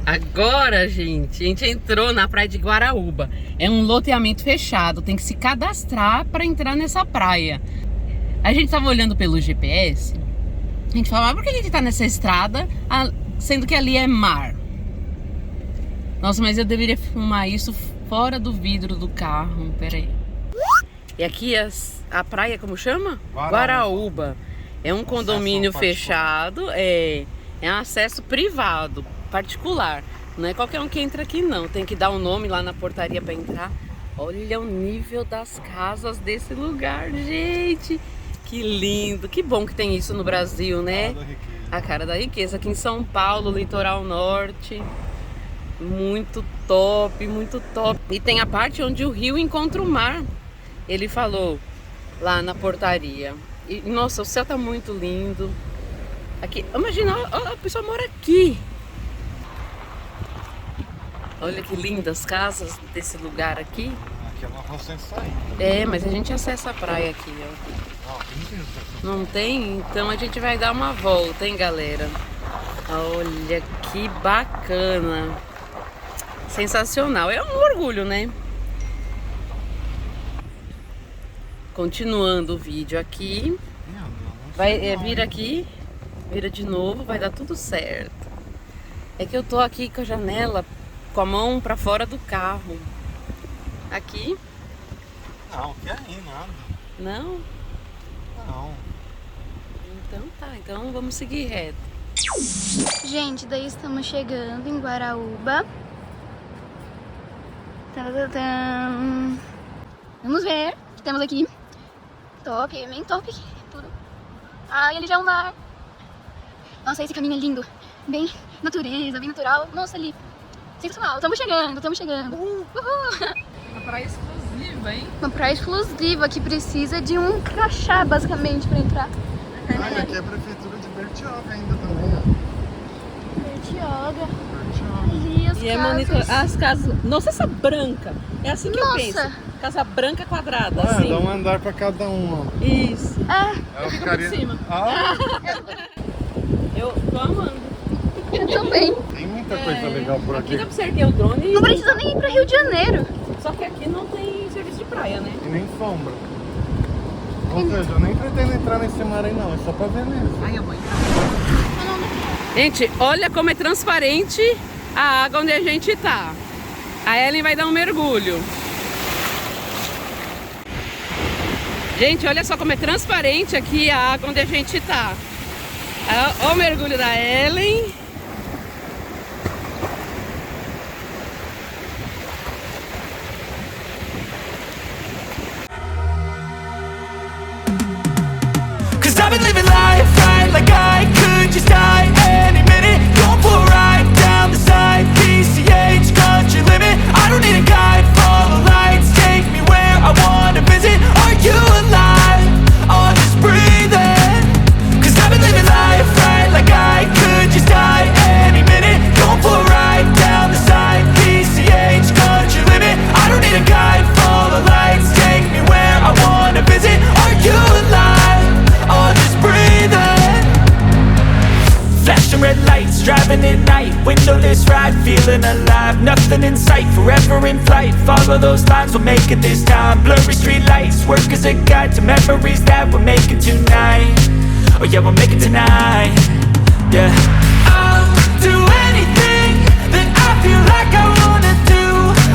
Agora, gente, a gente entrou na Praia de Guaratuba. É um loteamento fechado, tem que se cadastrar para entrar nessa praia. A gente tava olhando pelo GPS, a gente falava, por que a gente tá nessa estrada, sendo que ali é mar? Nossa, mas eu deveria filmar isso fora do vidro do carro, peraí. E aqui a praia, como chama? Guaratuba. É um condomínio fechado, é um acesso privado, particular. Não é qualquer um que entra aqui não, tem que dar um nome lá na portaria para entrar. Olha o nível das casas desse lugar, gente. Que lindo, que bom que tem isso no Brasil, né? A cara da riqueza. Aqui em São Paulo, litoral norte. Muito top, muito top. E tem a parte onde o rio encontra o mar. Ele falou lá na portaria. E, nossa, o céu tá muito lindo. Aqui, imagina, a pessoa mora aqui. Olha que lindas as casas desse lugar aqui. Aqui é uma rua sem saída. É, mas a gente acessa a praia aqui, ó. Não tem? Então a gente vai dar uma volta, hein, galera? Olha que bacana. Sensacional. É um orgulho, né? Continuando o vídeo aqui. Vai vir aqui, vira de novo, vai dar tudo certo. É que eu tô aqui com a janela, com a mão pra fora do carro. Aqui. Não, que aí, nada. Não? Não. Então tá, então vamos seguir reto. Gente, daí estamos chegando em Guaratuba. Tadadam. Vamos ver o que temos aqui. Top, é bem top aqui, tudo. Ah, ele já é um mar. Nossa, esse caminho é lindo. Bem natureza, bem natural. Nossa, ali. Sensacional, estamos chegando. Uhul. Uma praia exclusiva, hein? Uma praia exclusiva que precisa de um crachá, basicamente, pra entrar. Ah, e aqui é a prefeitura de Bertioga ainda também, ó. Bertioga. Bertioga. Ali as E é casas. monitor... as casas. Nossa, essa branca. É assim que Nossa. eu penso. Casa branca quadrada, Ah, assim. dá um andar pra cada um, ó. Isso. É, Eu fico por cima. Ah, Eu tô amando. eu também. tem muita coisa legal por Aqui aqui. dá pra você ter o drone. Não precisa nem ir pra Rio de Janeiro. Só que aqui não tem serviço de praia, né? E nem sombra. Ou seja, eu nem pretendo entrar nesse mar aí não, é só pra ver mesmo. Ai, mãe. Gente, olha como é transparente a água onde a gente tá. A Ellen vai dar um mergulho. Gente, olha só como é transparente aqui a água onde a gente tá. Olha o mergulho da Ellen. I've been living life right like I could just die any minute. Going for a ride down the side, PCH country limit. I don't need a guide, follow lights, take me where I wanna visit. Are you alive? Or just breathing? Cause I've been living life right like I could just die any minute. Going for a ride down the side, PCH country limit. I don't need a guide, follow lights, take me where I wanna visit. Are you alive? Or just breathing? Flashing red lights, driving at night. Windowless ride, feeling alive. Nothing in sight, forever in flight. Follow those lines, we'll make it this time. Blurry street lights, work as a guide to memories that we're making tonight. Oh yeah, we'll make it tonight. Yeah. I'll do anything that I feel like I wanna do.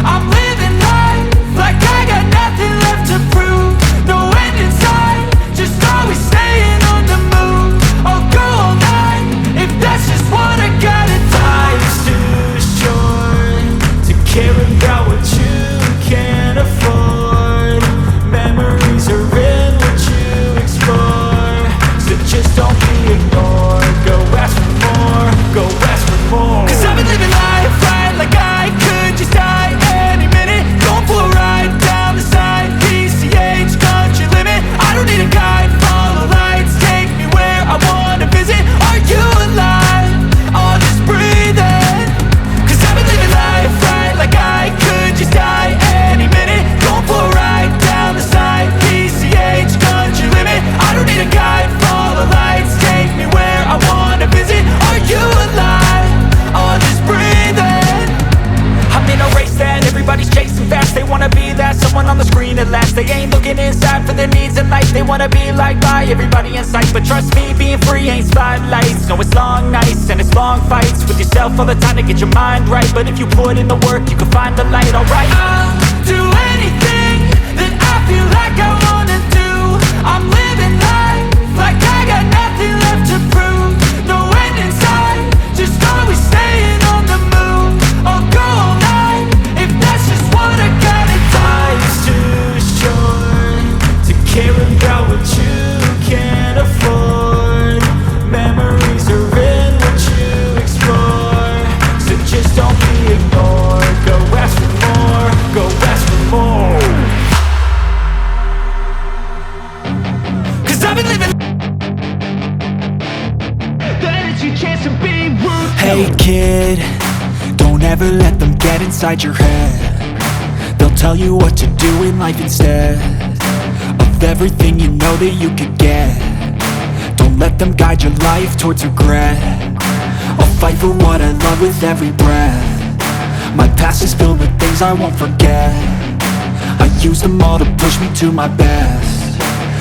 I'm living life like I got nothing left to prove. No end in sight, just always staying on the move. I'll go all night if that's just what I gotta do. Life's too short to care about what you can't afford. Memories are in what you explore, so just don't be ignored. Go ask for more. like bye, everybody in sight. But trust me, being free ain't spotlights. No, it's long nights and it's long fights with yourself all the time to get your mind right. But if you put in the work, you can find the light, alright. I'll do anything that I feel like I wanna do. I'm living life like I got nothing left to prove. No end in sight, just always staying on the move. I'll go all night if that's just what I gotta do. Life's too short to care about what you can't afford. Memories are in what you explore, so just don't be ignored. Go ask for more, go ask for more. 'Cause I've been living. That is your chance to be ruthless. Hey kid, don't ever let them get inside your head. They'll tell you what to do in life instead of everything you know that you could get. Don't let them guide your life towards regret. I'll fight for what I love with every breath. My past is filled with things I won't forget. I use them all to push me to my best.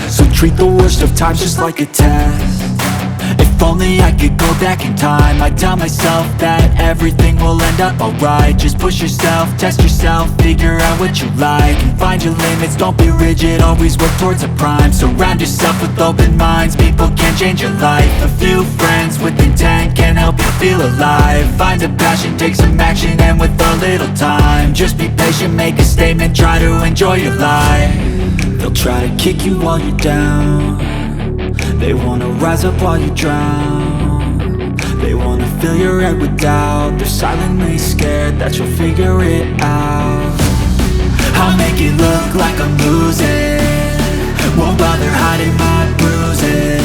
So treat the worst of times just like a test. If only I could go back in time, I'd tell myself that everything will end up alright. Just push yourself, test yourself, figure out what you like, and find your limits, don't be rigid, always work towards a prime. Surround yourself with open minds, people can change your life. A few friends with intent can help you feel alive. Find a passion, take some action, and with a little time, just be patient, make a statement, try to enjoy your life. They'll try to kick you while you're down. They wanna rise up while you drown. They wanna fill your head with doubt. They're silently scared that you'll figure it out. I'll make it look like I'm losing, won't bother hiding my bruises.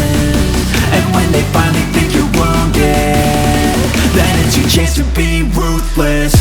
And when they finally think you're wounded, then it's your chance to be ruthless.